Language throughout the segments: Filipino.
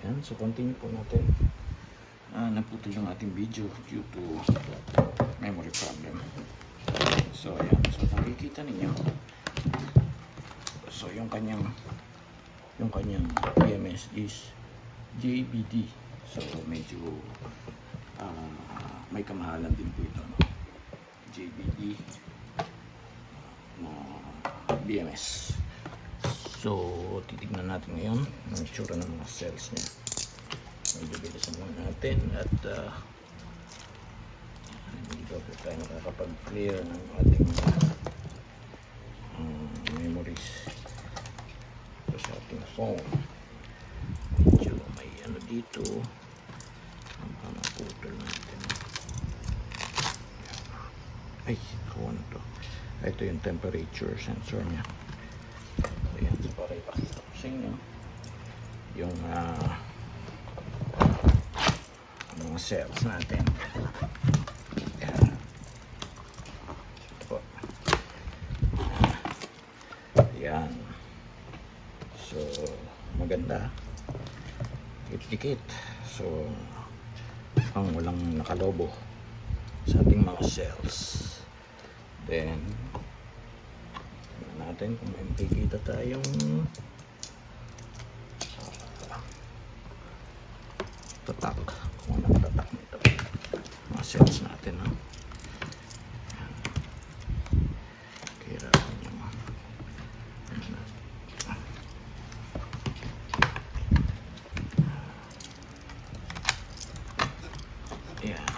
Yan, so continue po natin. Naputol yung ating video due to memory problem. So ayan, so nakikita ninyo. So yung kanyang BMS is JBD. So medyo may kamahalan din po ito, no? JBD na BMS. So titignan natin ngayon ang itsura ng mga cells niya. Medyo bilisan muna natin at hindi pa po tayo nakakapag-clear ng ating memories sa ating phone. Medyo may ano dito, ang naputol natin. Ay, kawan to. Ito yung temperature sensor niya. Ayan, so para ipakita ko sa inyo yung mga cells natin. Ayan. Ito po. Ayan. So, maganda. Dikit-dikit. So, ang walang nakalobo sa ating mga cells. Then, tingnan natin kung may makikita tayong tatak. Kung anong tatak nito. Mga cells natin, no? Kira yung ayan.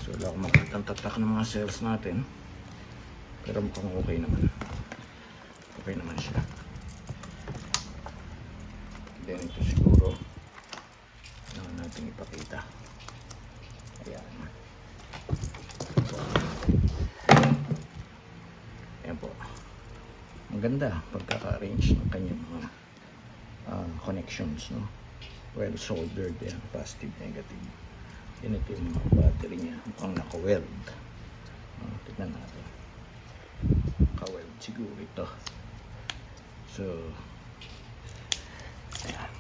So, wala akong makita ang tatak ng mga cells natin. Pero mukhang okay naman. Okay naman siya. Then ito siguro kailangan natin ipakita. Ayan. So, ayan po. Maganda pagkaka-arrange ng kanyang mga connections, no? Well soldered yan. Positive, negative. Yan ito yung mga battery niya. Mukhang naka-weld. Tignan natin. Naka-weld siguro ito. So, ayan.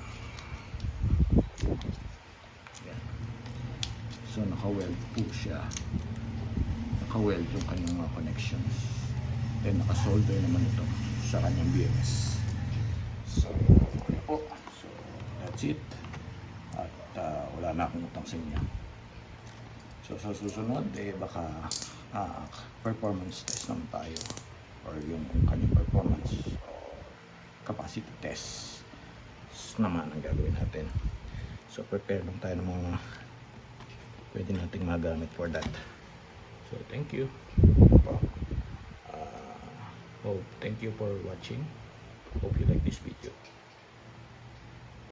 Ayan. So, naka-weld po siya. Naka-weld yung kanyang mga connections. Then, naka-solder naman ito sa kanyang BMS. So, ano po. So, that's it. At wala na akong utang sa inyo. So, sa susunod, baka performance test naman tayo. Or yung kanyang performance or capacity test naman ang gagawin natin. So prepare lang tayo ng mga pwede nating magamit for that. So thank you. Thank you for watching. Hope you like this video.